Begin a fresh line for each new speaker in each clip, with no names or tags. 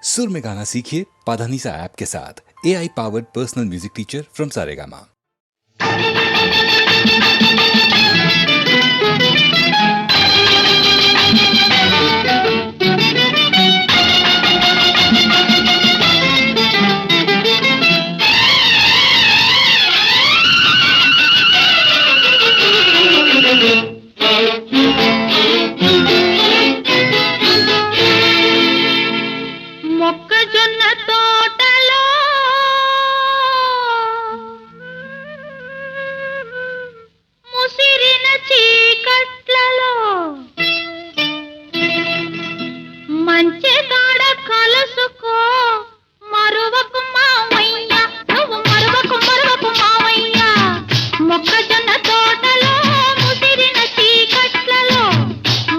सुर में गाना सीखिए पाधानीसा ऐप के साथ। AI powered personal music teacher from Saregama.
మొక్కజొన్న తోటలో ముసిరిన చీకట్లలో మంచి కాడ కలుసుకో మరువకు మావయ్య, నువ్వు మరువకు మావయ్య. మొక్కజొన్న తోటలో ముసిరిన చీకట్లలో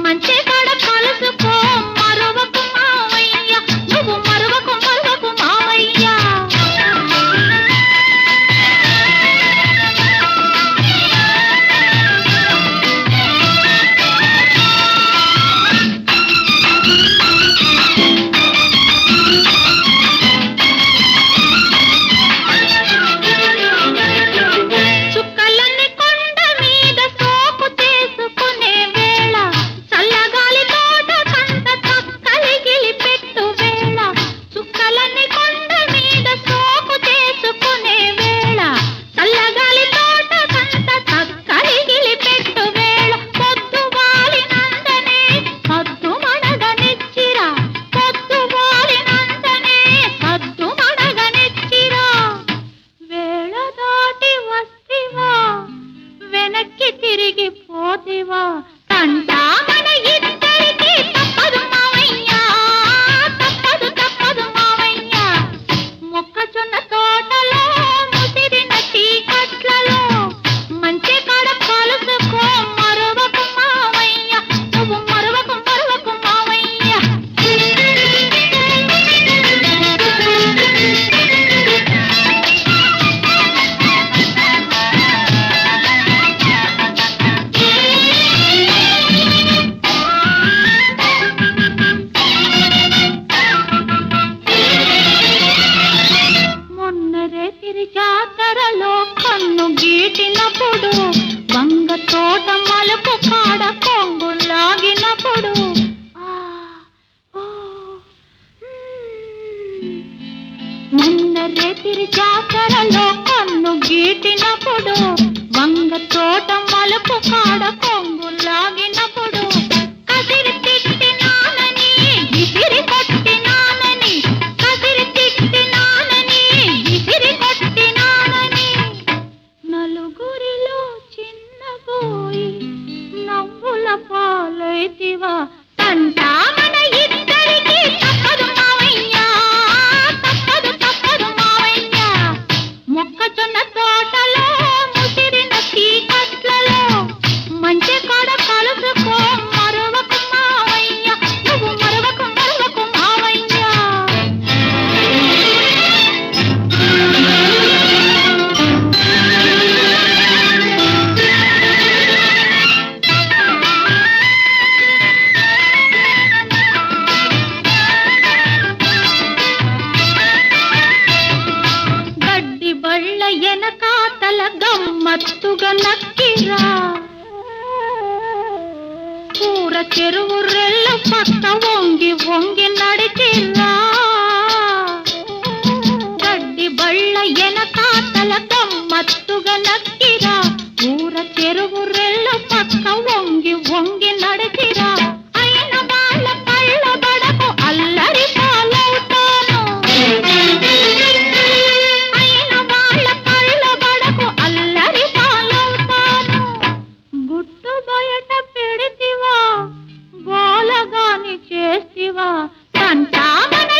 మంచి కాడ కలుసుకో మరువకు మావయ్య, నువ్వు మరువకు మావయ్య. చుక్కలన్నీ కొండ మీద సోకు చేసుకునే వేళ, చల్లగాలి తోట కంట చక్కలిగిలి పెట్టు వేళ. చుక్కలన్నీ కొండ మీద సోకు చేసుకునే వేళ, చల్లగాలి తోట కంట చక్కలిగిలి పెట్టు వేళ. పొద్దు వాలినందనే సద్దు మడగనిచ్చిరా, పొద్దు వాలినందనే సద్దు మడగనిచ్చిరా. వేళ దాటి వస్తివా, వెనక్కి తిరిగి పోతివా, తంటా మన ఇద్దరికి తప్పదు మావయ్య, తప్పదు మావయ్య. మొక్కజొన్న తోటలో ముసిరిన చీకట్లలో మంచి కాడ కలుసుకో మరువకు మావయ్య, నువ్వు మరువకు మావయ్య. మొన్నరే తిరి జాతరలో కన్ను గీటినప్పుడు, వంగ తోట మలుపు కాడ కొంగు లాగినప్పుడు, మొన్నరే తిరి జాతరలో కన్ను గీటినప్పుడు, వంగ తోట మలుపు కాడ కొంగు లాగినప్పుడు, కసిరి తిట్టినానని విసిరి కొట్టినానని, కసిరి తిట్టినానని విసిరి కొట్టినానని, నలుగురిలో చిన్నబోయి నవ్వుల పాలైతివా, తంటా మన ఇద్దరికి తప్పదు మావయ్య, తప్పదు మావయ్య. మొక్కజొన్న తోటలో ముసిరిన చీకట్లలో మంచి కాడ కలుసుకో మరువకు మావయ్య, నువ్వు మరువకు మావయ్య. గడ్డి బళ్ళ ఎనకాతల గమ్మత్తుగా నక్కిరా, కూర చెరువు రెల్ల పక్క వంగి వంగి నడిచిరా. గడ్డి బళ్ళ ఎనకాతల గమ్మత్తుగా నక్కిరా, కూర చెరువు రెల్ల పక్క వంగి వంగి నడిచిరా. అయిన వాళ్ళ కళ్ళ బడకు అల్లరి పాలవుతాను, అయిన వాళ్ళ కళ్ళ బడకు అల్లరి పాలవుతాను. గుట్టు బయట పెడితివా, గోలగాని చేస్తివా, తంటా మన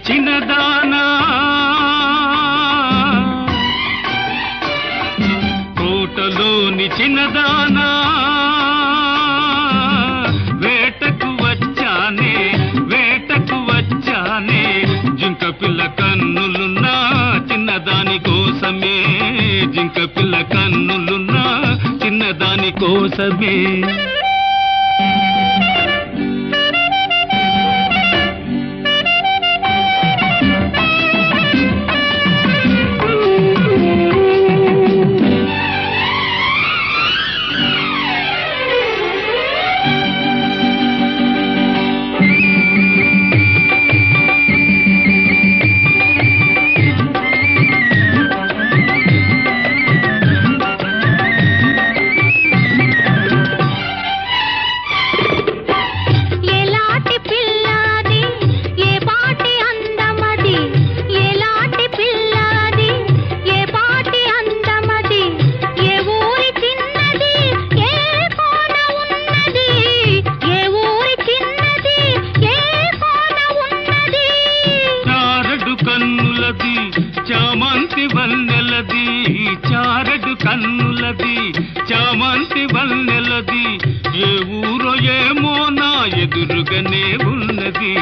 చిన్నదానా కోటలోని చిన్నదానా వేటకు వచ్చానే జింక పిల్ల కన్నులున్నా చిన్నదాని కోసమే జింక పిల్ల కన్నులున్నా చిన్నదాని కోసమే చారడు కన్నులది చామంతి వన్నెలది ఏ ఊరో ఏమో నా ఎదురుగానే ఉన్నది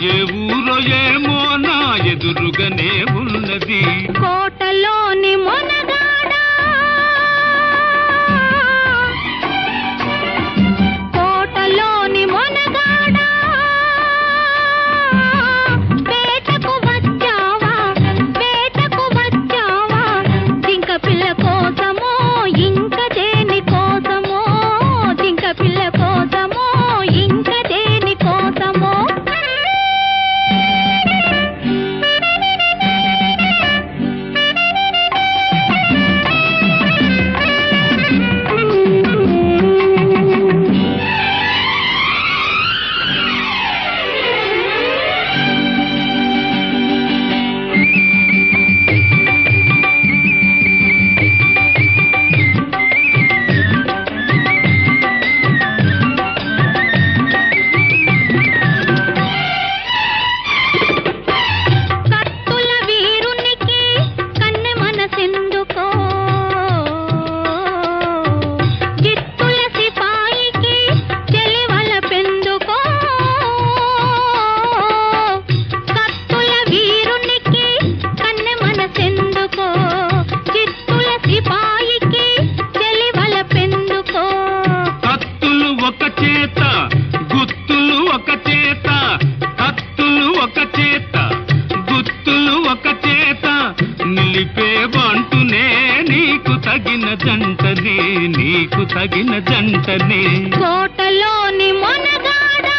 ఏ ఊరో ఏమో నా ఎదురుగానే ఉన్నది
కోటలోని మొనగాడా కోటలోని మొనగాడా వేటకు వచ్చావా జింక పిల్ల కోసమో ఇంక దేని కోసమో జింక పిల్ల కోసమో ఇంక దేని కోసమో నీకు తగిన జంటనే కోటలోని మొనగాడా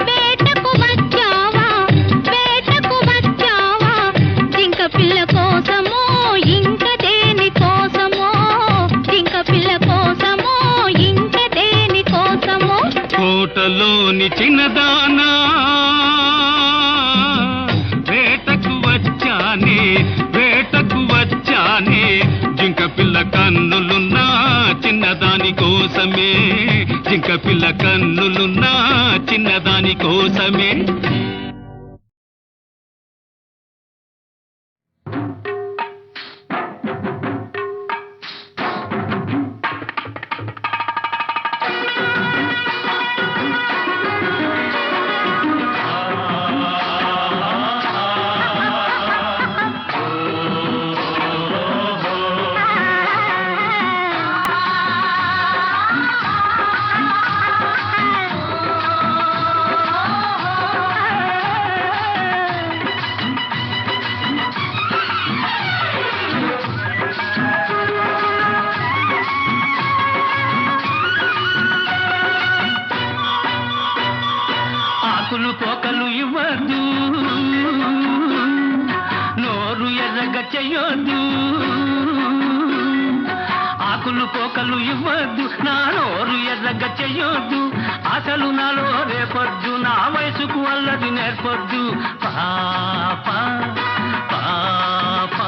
వేటకు వచ్చావా జింక పిల్ల కోసమో ఇంక దేని కోసమో జింక పిల్ల కోసమో ఇంక దేని కోసమో కోటలోని చిన్నదానా వేటకు వచ్చానే జింక పిల్ల కన్నులున్నా చిన్నదాని కోసమే జింక పిల్ల కన్నులున్నా చిన్నదాని కోసమే పోకలు ఇవ్వద్దు నోరు ఎర్రగ చెయ్యొద్దు ఆకులు పోకలు ఇవ్వద్దు నా నోరు ఎర్రగ చెయ్యొద్దు అసలు నాలో రేపొద్దు నా వయసుకు అల్లది నేర్పొద్దు పాప పాప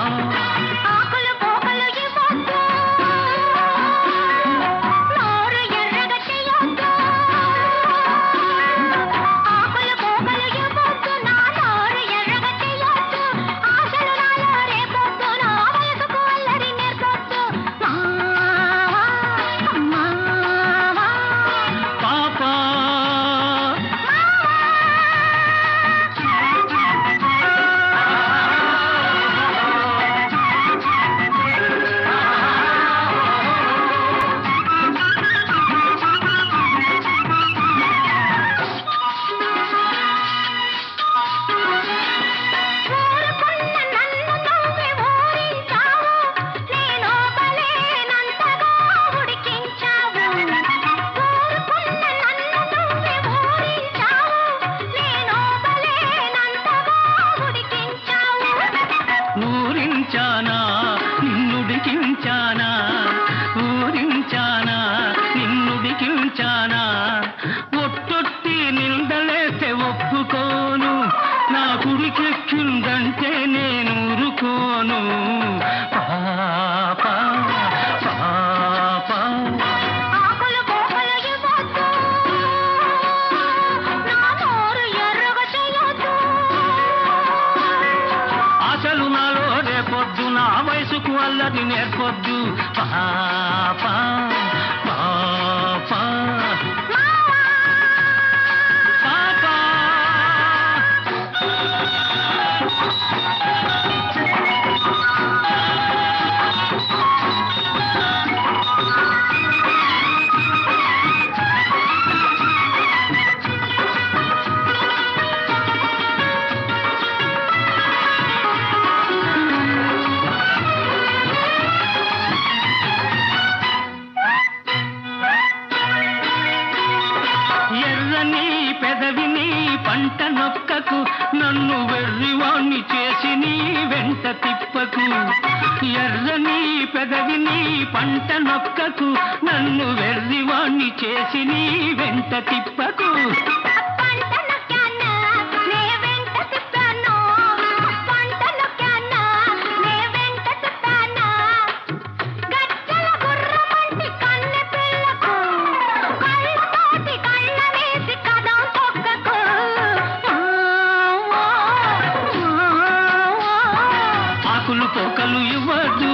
అల్లరి నేర్పొద్దు పాప పాప పెదవిని పంట నొక్కకు నన్ను వెర్రివాణ్ణి చేసి నీ వెంట తిప్పకు ఎర్రని పెదవిని పంట నొక్కకు నన్ను వెర్రివాణ్ణి చేసి నీ వెంట తిప్పకు పోకలు ఇవ్వద్దు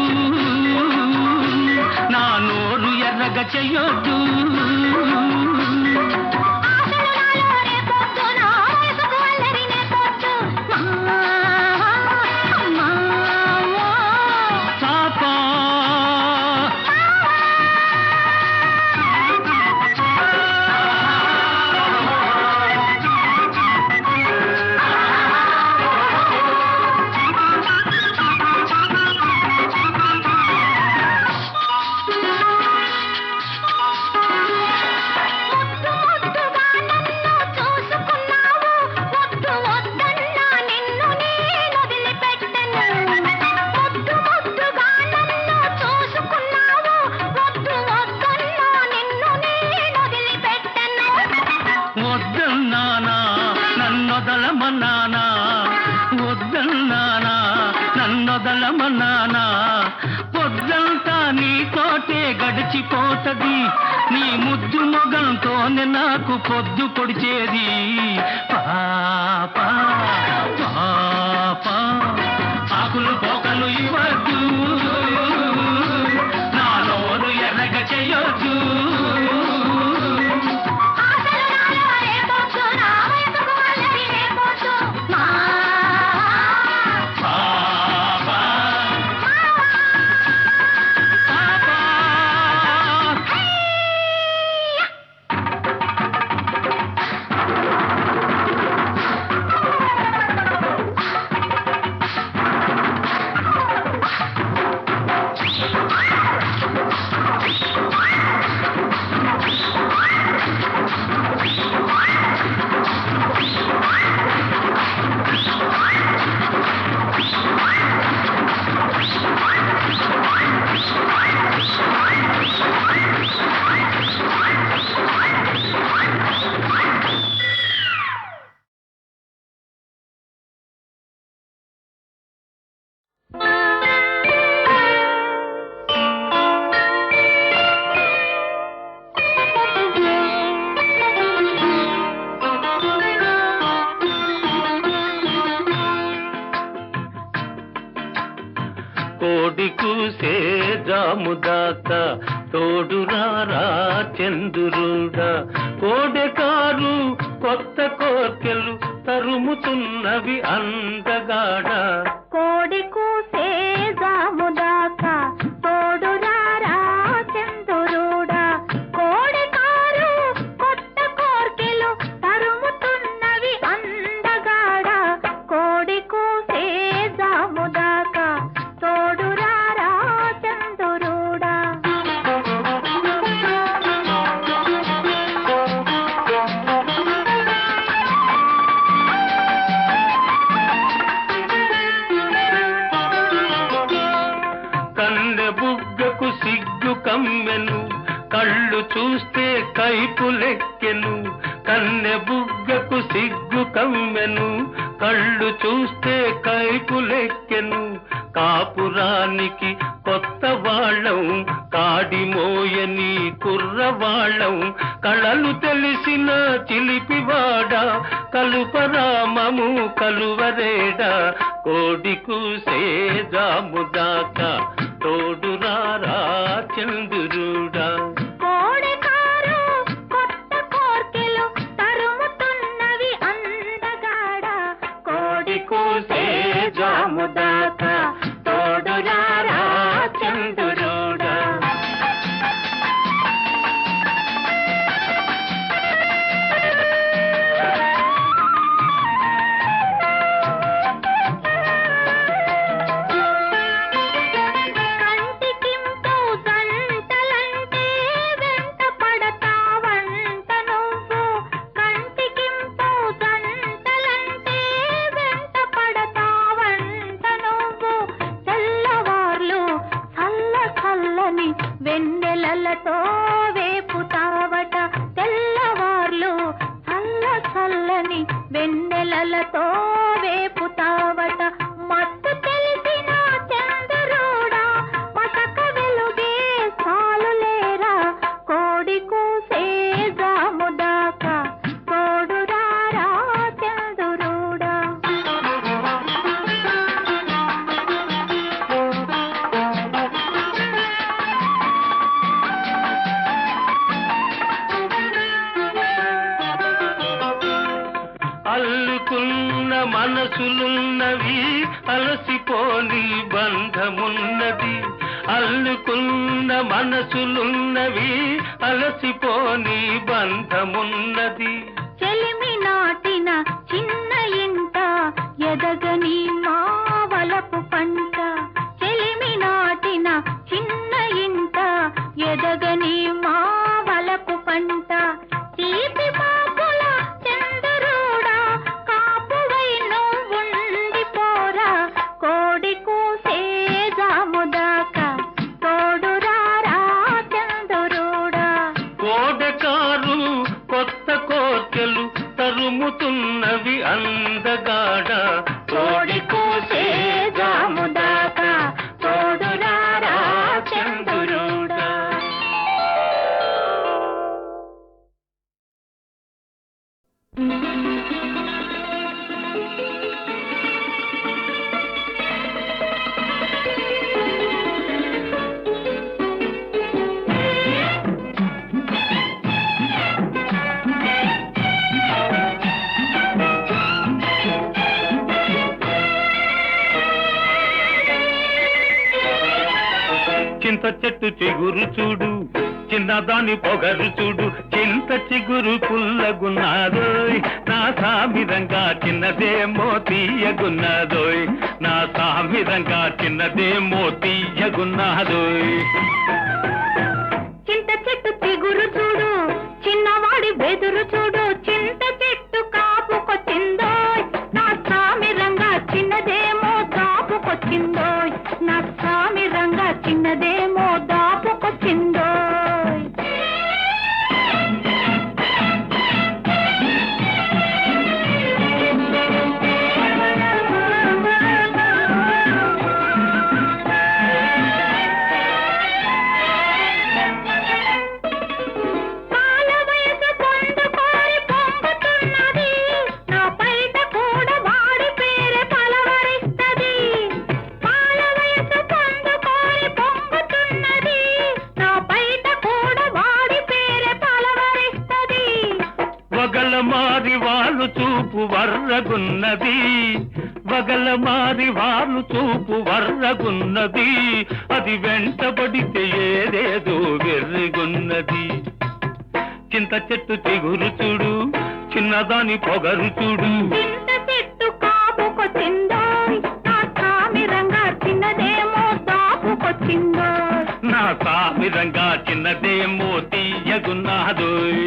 నా నోరు ఎర్రగా చెయ్యొద్దు నన్నొదలమన్నానా వద్దన్నానా నన్నొదలమన్నానా పొద్దంతా నీతోటే గడిచిపోతది నీ ముద్దు మొగంతోనే నాకు పొద్దు పొడిచేది పాప పాప ఆకులు పోకలు ఇవ్వద్దు నా నోరు ఎర్రగా చెయ్యొద్దు కోడి కూసే జాముదాకా తోడురారా చంద్రుడా కోడెకారు కొత్త కోర్కెలు తరుముతున్నవి అందగాడ
కోడి కూసే జాముదాకా తోడురారా చంద్రుడా కోడెకారు కొత్త కోర్కెలు తరుముతున్నవి అందగాడ కోడి కూసే జాముదాకా తోడురారా చంద్రుడా
కన్నె బుగ్గకు సిగ్గు కమ్మెను కళ్ళు చూస్తే కైపులెక్కెను కన్నె బుగ్గకు సిగ్గు కమ్మెను కళ్ళు చూస్తే కైపులెక్కెను కాపురానికి కొత్త వాళ్ళం కాడి మోయని కుర్రవాళ్ళం కళలు తెలిసిన చిలిపివాడ కలుపరామము కలువరేడా కోడి కూసే జాముదాకా తోడురారా చంద్రుడా.
కోడి కారు కొత్త కోర్కెలు తరుముతున్నవి అందగాడ, కోడి కూసే జాము దాకా తోడురారా చంద్రుడా. వెన్నెలలతో వేపుతావట తెల్లవార్లు, చల్ల చల్లని వెన్నెలలతో వేపుతావట. మత్తు తెలిసిన చంద్రుడా మసక వెలుగే చాలు లేరా, కోడి కూసే జాము దాకా తోడురారా చంద్రుడా.
అల్లుకున్న మనసులున్నవి అలసిపోని బంధమున్నది. అల్లుకున్న మనసులున్నవి అలసిపోని బంధమున్నది.
చెలిమి నాటిన చిన్న ఇంట ఎదగని మావలపు పంట, చెలిమి నాటిన చిన్న ఇంట ఎదగని మావలపు పంట. తీపి పాపుల చంద్రుడా కాపువై నువ్వుండిపోరా, కోడి కూసే జాము దాకా తోడురారా చంద్రుడా.
కోడకారు కొత్త కోర్కెలు తరుముతున్నవి అందగాడ,
కోడి కూసే జాము దాకా తోడురారా చంద్రుడా.
చింత చెట్టు చిగురు చూడు, చిన్నదాని పొగరు చూడు, చింత చిగురు పుల్లగున్నాదోయ్, నా సామిరంగా చిన్నదేమో తీయగున్నాదోయ్, నా సామిరంగా చిన్నదేమో తీయగున్నాదోయ్.
చింత చెట్టు చిగురు చూడు, చిన్నవాడి బెదురు చూడు, చింత చెట్టు కాపుకొచ్చిందోయ్, నా సామిరంగా చిన్నదేమో దాపుకొచ్చిందోయ్, నా సామిరంగా చిన్నదేమో దాపుకొచ్చిందోయ్.
మారి వాళ్ళు చూపు వర్రగున్నది, వగల మారి వాళ్ళు చూపు వర్రగున్నది, అది వెంటబడితే ఏదేదో వెర్రిగున్నది. చింత చెట్టు చిగురు చూడు, చిన్నదాని పొగరు చూడు,
చింత చెట్టు కాపుకొచ్చిందోయ్, నా సామిరంగా చిన్నదేమో దాపుకొచ్చిందోయ్,
నా సామిరంగా చిన్నదేమో తీయగున్నాదోయ్.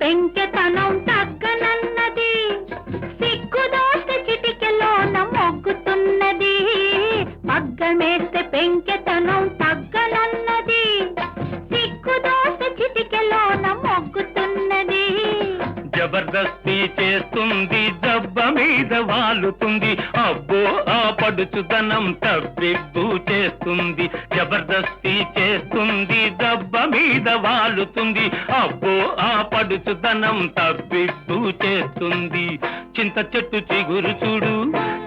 పెంకెతనం తగ్గనన్నది, సిగ్గుదోస్తే చిటికెలోన మొగ్గుతున్నది, పగ్గమేస్తే పెంకెతనం తగ్గనన్నది, సిగ్గుదోస్తే చిటికెలోన మొగ్గుతున్నది.
జబర్దస్తి చేస్తుంది, దెబ్బ మీద వాలుతుంది, అబ్బో ఆ పడుచుదనం తప్పిబ్బు చేస్తుంది. జబర్దస్తి చేస్తుంది, దెబ్బ మీద వాలుతుంది, అబ్బో ఆ పడుచుదనం తప్పిబ్బు చేస్తుంది. చింత చెట్టు చిగురు చూడు,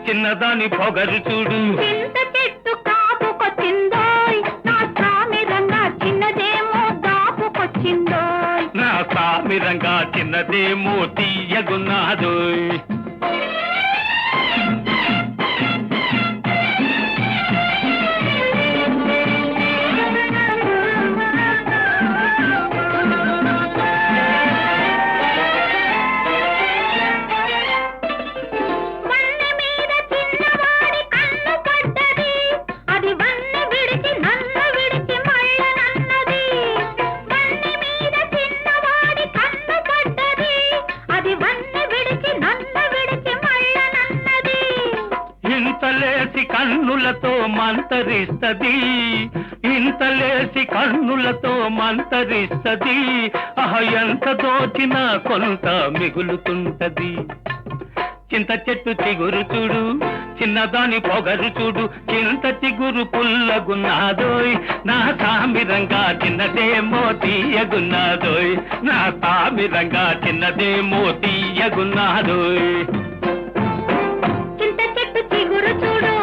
చిన్నదాని పొగరు చూడు.
చింత చెట్టు కాపుకొచ్చిందోయ్, నా సామిరంగా చిన్నదేమో దాపుకొచ్చిందోయ్.
నా సామిరంగా చిన్నదేమో తీయగున్నాదోయ్.
వన్నె మీద చిన్నవాడి కన్ను పడ్డది, అది వన్నె విడిచి నన్ను విడిచి మళ్ళనన్నది. వన్నె మీద చిన్నవాడి కన్ను పడ్డది, అది వన్నె విడిచి నన్ను విడిచి మళ్ళనన్నది.
ఇంతలేసి కన్నులతో మంతరిస్తది, ఇంతలేసి కన్నులతో మంతరిస్తది, ఎంత దోచినా కొంత మిగులుతుంటది. చింత చెట్టు చిగురు చూడు, చిన్నదాని పొగరు చూడు. చింత చిగురు పుల్లగున్నాదోయ్, నా సామిరంగా చిన్నదేమో తీయగున్నాదోయ్. నా సామిరంగా చిన్నదేమో తీయగున్నాదోయ్.
చింత చెట్టు చిగురు చూడు,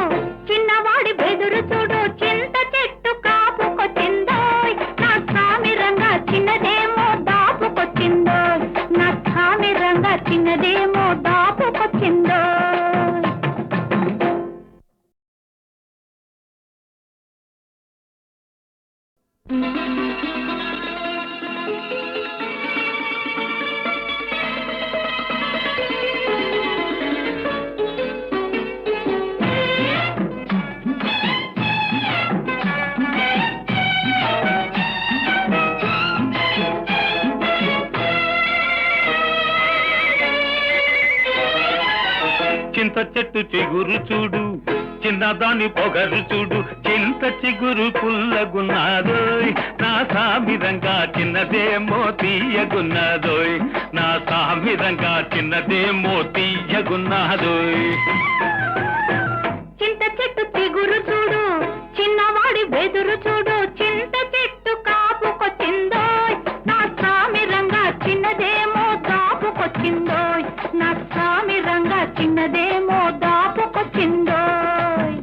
చిన్నవాడి బెదురు చూడు. చింత చెట్టు కాపుకొచ్చిందోయ్, నా సామిరంగా చిన్నదేమో దాపుకొచ్చిందోయ్. నా సామిరంగా చిన్నదేమో దాపుకొచ్చిందోయ్.
చింత చెట్టు చిగురు చూడు, చిన్నదాని పొగరు చూడు. చింత చిగురు పుల్లగున్నాదోయ్, నా సామిరంగా చిన్నదేమో తీయగున్నాదోయ్. నా సామిరంగా చిన్నదేమో తీయగున్నాదోయ్.
చింత చెట్టు చిగురు చూడు, చిన్నవాడి బెదురు చూడు. చింత చెట్టు కాపుకొచ్చిందోయ్, నా సామిరంగా చిన్నదేమో దాపుకొచ్చిందోయ్. నా సామిరంగా చిన్నదేమో దాపుకొచ్చిందోయ్.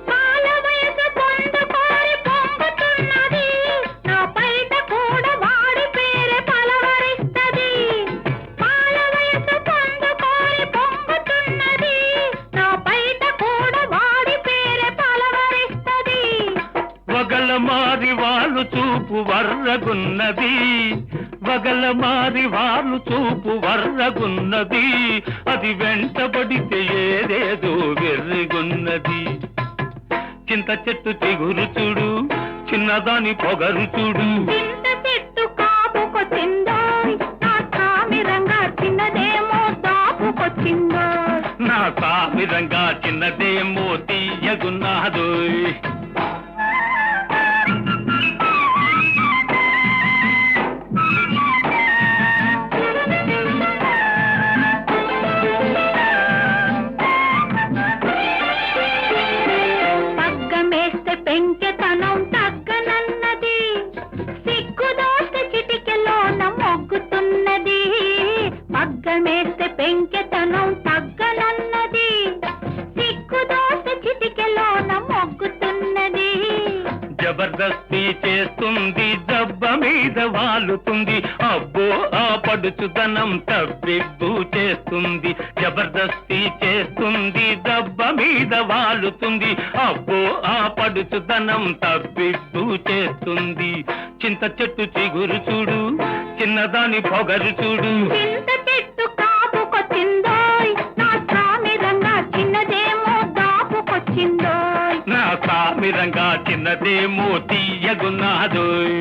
పాల వయసు పొందుకోరి పొంగుతున్నది, నా పైట కూడా వాడి పేరే పలవరిస్తది. పాల వయసు పొందుకోరి పొంగుతున్నది, నా పైట కూడా వాడి పేరే పలవరిస్తది.
వగల మారి వాళ్ళు చూపు వర్రగున్నది, వగల మారి వాళ్ళు చూపు వర్రగున్నది, అది వెంటబడితే ఏదేదో వెర్రిగున్నది. చింత చెట్టు చిగురు చూడు, చిన్నదాని పొగరు చూడు.
చింత చెట్టు కాపుకొచ్చిందోయ్, నా సామిరంగా చిన్నదేమో దాపుకొచ్చిందోయ్.
నా సామిరంగా చిన్నదేమో తీయగున్నాదోయ్.
పగ్గమేస్తే పెంకెతనం తగ్గనన్నది, సిగ్గుదోస్తే చిటికెలోన మొగ్గుతున్నది. పగ్గమేస్తే పెంకెతనం తగ్గనన్నది, సిగ్గుదోస్తే చిటికెలోన మొగ్గుతున్నది.
జబర్దస్తి చేస్తుంది, దెబ్బ మీద వాలుతుంది, అబ్బో ఆ పడుచుదనం తప్పిబ్బు చేస్తుంది. జబర్దస్తి చేస్తుంది, దెబ్బ మీద వాలుతుంది, అబ్బో ఆ పడుచుదనం తప్పిబ్బు చేస్తుంది. చింత చెట్టు చిగురు చూడు, చిన్నదాని పొగరు చూడు.
చింత చెట్టు కాపుకొచ్చిందోయ్, నా సామిరంగా చిన్నదేమో దాపుకొచ్చిందోయ్.
నా సామిరంగా చిన్నదేమో తీయగున్నాదోయ్.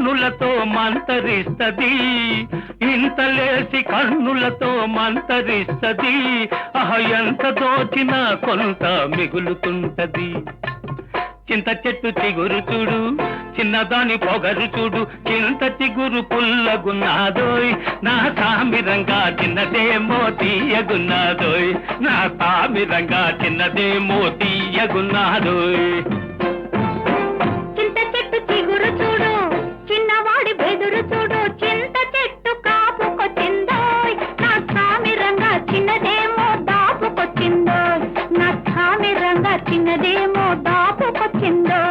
కన్నులతో మంతరిస్తది, ఇంతలేసి కన్నులతో మంతరిస్తది. ఎంత దోచినా కొంత మిగులుతుంటది. చింత చెట్టు చిగురు చూడు, చిన్నదాని పొగరు చూడు, చింత చిగురు పుల్లగున్నాదోయ్, నా సామిరంగా చిన్నదేమో తీయగున్నాదోయ్, నా సామిరంగా చిన్నదేమో తీయగున్నాదోయ్.
చింత చెట్టు చిగురు చూడు, చిన్నవాడి బెదురు చూడు, చింత చెట్టు కాపుకొచ్చిందోయ్, నా సామిరంగా చిన్నదేమో దాపుకొచ్చిందోయ్, నా సామిరంగా చిన్నదేమో దాపుకొచ్చిందోయ్.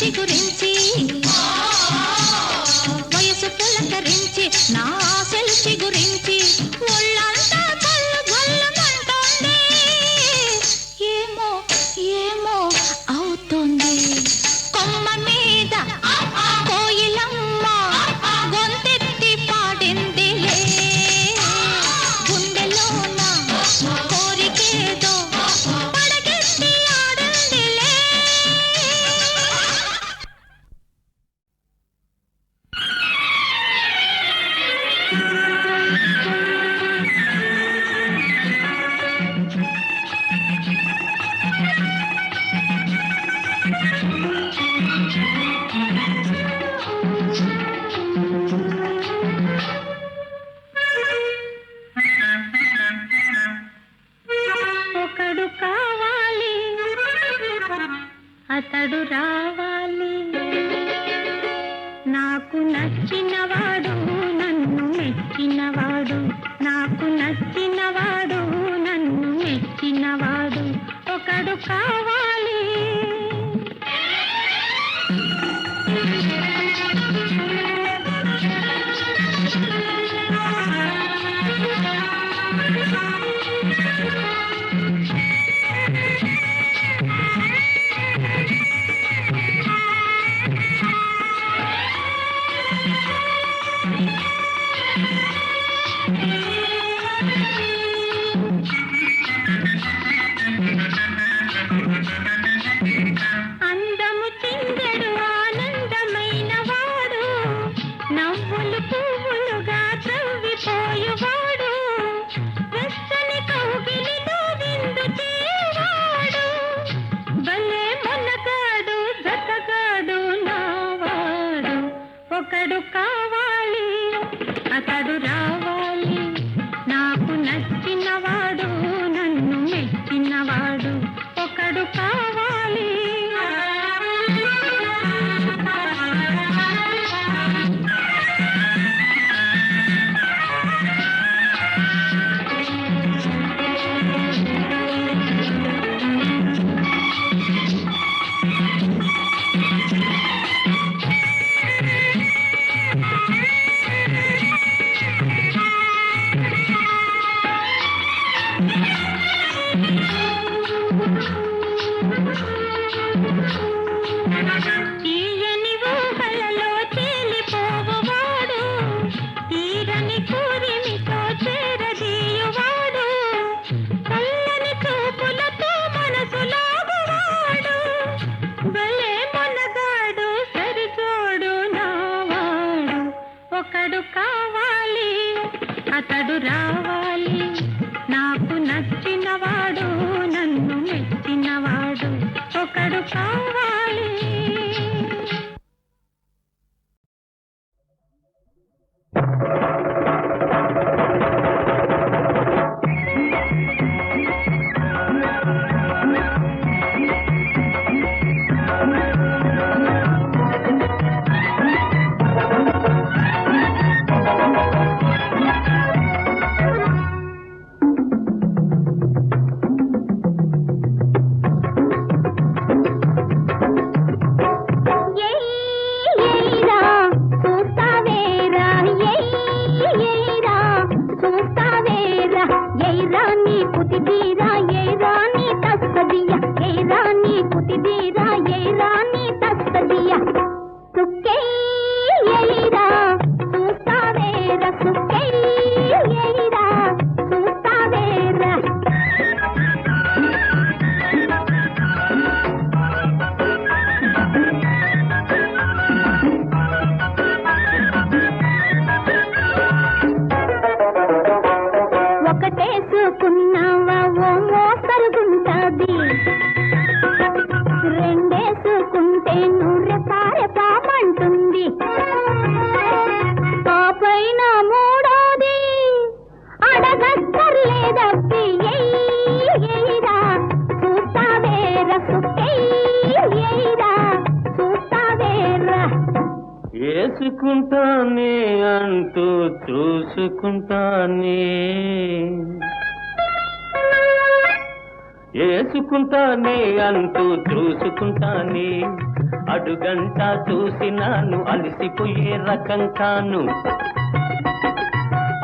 చిగురించి వయసు పులకరించి నా ఆశలు చిగురించి ఒళ్ళంతా కళ్ళు గొల్లమంటోంది ఏమో ఏమో అవుతోంది కొమ్మ మీద కోయిలమ్మ ఒకడు కావాలి అతడు రావాలి నాకు నచ్చినవాడు నన్ను మెచ్చినవాడు నాకు నచ్చినవాడు నన్ను మెచ్చినవాడు ఒకడు కావాలి అందము చిందడు ఆనందమైన వాడు నవ్వులు పువ్వులుగా త్రవ్విపోయువాడు వెచ్చని కౌగిలిలో విందు చేయవాడు భలే మొనగాడు జతగాడు నావాడు ఒకడు కావాలి అతడు రావాలి నాకు నచ్చినవాడు నన్ను మెచ్చినవాడు ఒకడు కావాలి తీయని ఊహలలో తేలిపోవువాడు తీరని కూరిమితో చేరదీయువాడు చల్లని చూపులతో మనసు లాగువాడు భలే మొనగాడు సరిజోడు నావాడు ఒకడు కావాలి అతడు రావాలి నాకు నచ్చినవాడు నన్ను మెచ్చినవాడు ఒకడు కావాలి
చేసుకుంటానే అంటూ చూసుకుంటానే వేసుకుంటానే అంటూ చూసుకుంటానే అడుగంట చూసినాను అలసిపోయే రకం కాను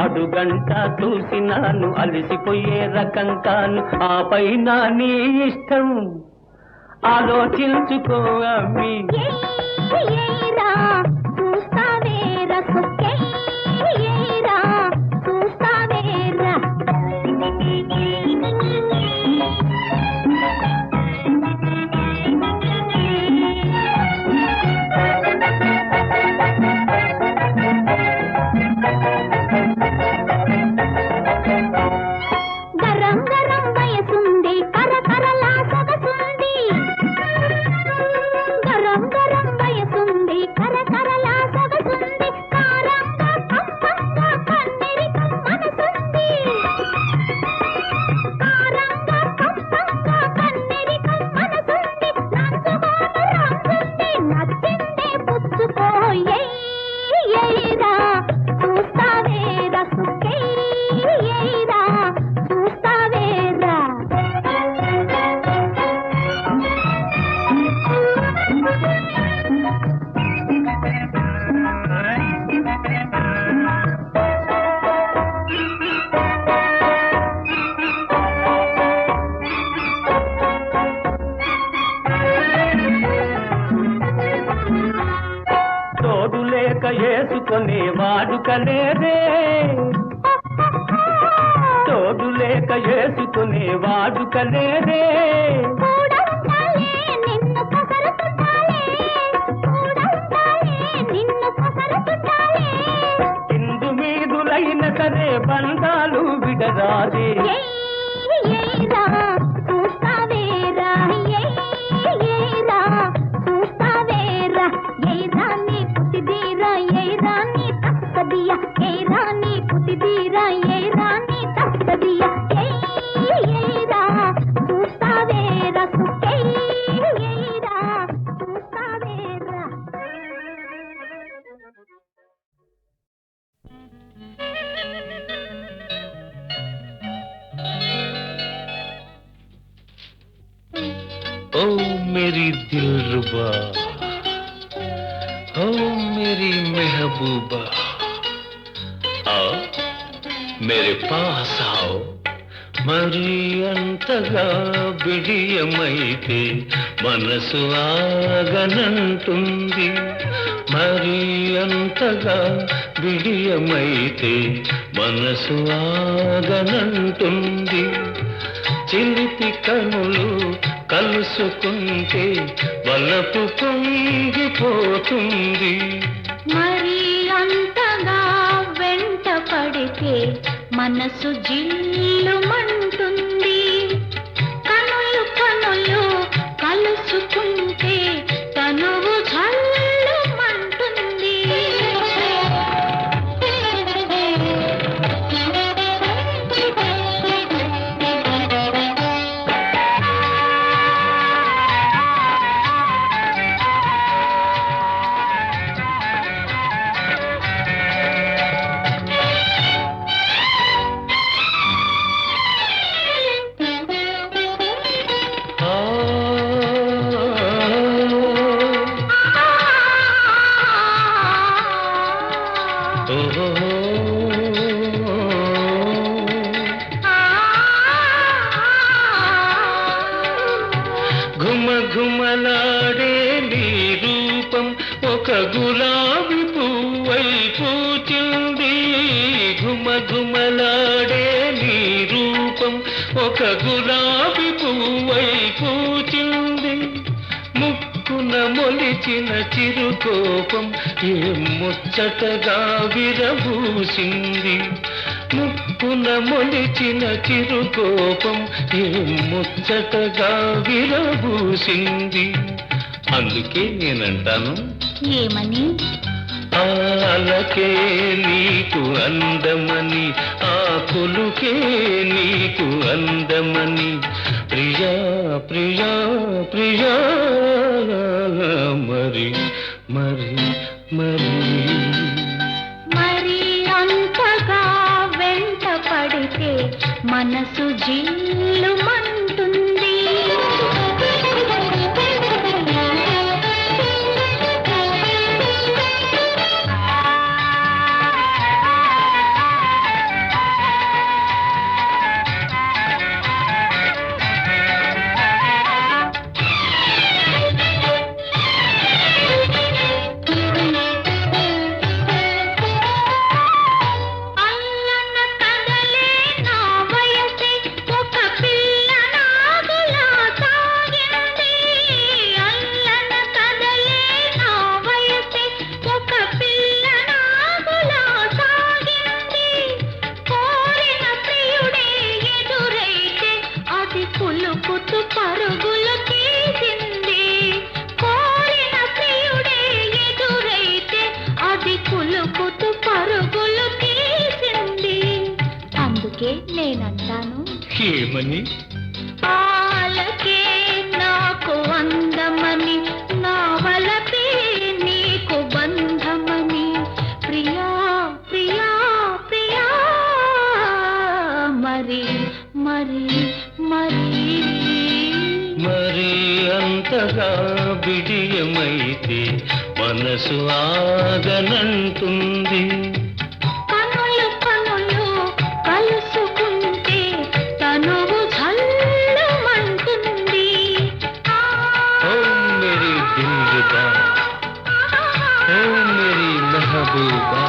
అడుగంట చూసినాను అలసిపోయే రకం కాను ఆ పైన నీ ఇష్టం ఆలోచించుకో అమ్మి వాడుకలేదే తోడు లేక వేసుకునే వాడుకలేదే ఇందు మీదులైన సరే బంధాలు విడరాదే
ओ मेरी दिलरुबा, ओ मेरी महबूबा, आओ मेरे पास आओ మరి అంతగా బిడియమైతే మనసు ఆగనంటుంది మరి అంతగా బిడియమైతే మనసు ఆగనంటుంది చిలిపి కనులు కలుసుకుంటే వలపు పొంగిపోతుంది
మరి అంతగా వెంట పడితే మనసు జిల్లుమంటుంది కనులు కనులు కలుసుకుంటే తనువు జల్లుమంటుంది
ఘుమఘుమలాడే నీ రూపం ఒక గులాబీ పువ్వై పూచింది ఘుమఘుమలాడే నీ రూపం ఒక గులాబీ పువ్వై పూచింది ముక్కున మొలిచిన చిరుకోపం ఏ ముచ్చటగా విరబూసింది ముక్కున మొలిచిన చిరుకోపం ఏ ముచ్చటగా విరబూసింది అందుకే నేనంటాను
ఏమని
ఆలకే నీకు అందమని ఆ పులుకే నీకు అందమని ప్రియా ప్రియా ప్రియా మరి మరి మరి
మరి అంతగా వెంట పడితే మనసు జిల్లుమంటుంది నేనంటాను
ఏమని
ఆలకే నాకు అందమని నా వలపే నీకు బంధమని ప్రియా ప్రియా ప్రియా మరి మరి మరి
మరి అంతగా బిడియమైతే మనసు ఆగనంటుంది
కనులు కనులు కలుసుకుంటే తనువు జల్లుమంటుంది
ఓ मेरी दिलरुबा, ओ मेरी महबूबा,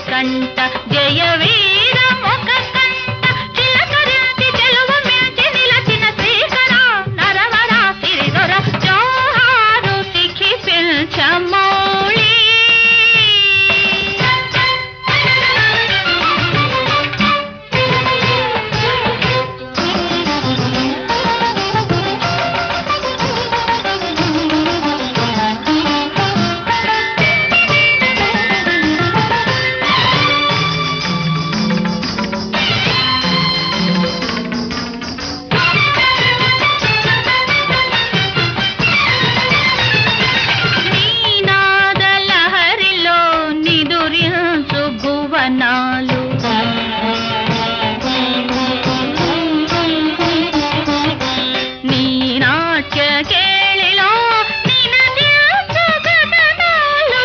కంట జయవీర ఒక కంట చిలకరించి చెలువ మించి నిలచిన శ్రీకర నరవర సిరిదొర జోహారు సిఖి పిల్చమౌళి నీనాదలహరిలో నిదురించు భువనాలు నీ నాట్య కేళిలో నినదించు గగనాలు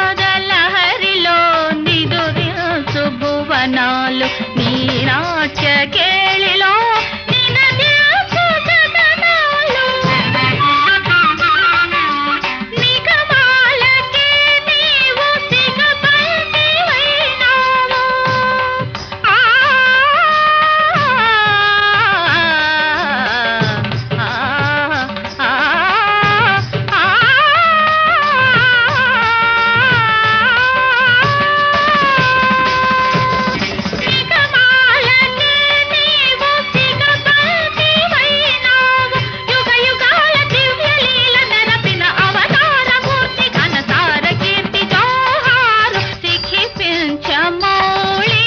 నీనాదలహరిలో నిదురించు భువనాలు నీ నాట్య కేళిలో నినదించు గగనాలు నిగమాలకి నీవు సిగపల్లివైనావు ఆ నిగమాలకి నీవు సిగపల్లివైనావు యుగ యుగాల దివ్యలీల నెరపిన అవతారమూర్తి ఘనసార కీర్తి జోహారు సిఖి పిల్చమౌళి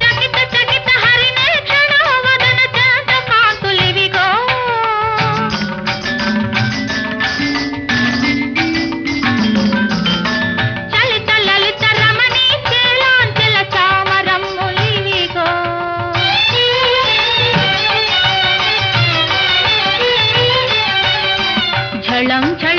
చకిత చకిత హరినేక్షణ వదన చంద్ర కాంతులివిగో చలిత లలిత రమణీ చేలాంచల చామరమ్ములివిగో ఝళం ఝళం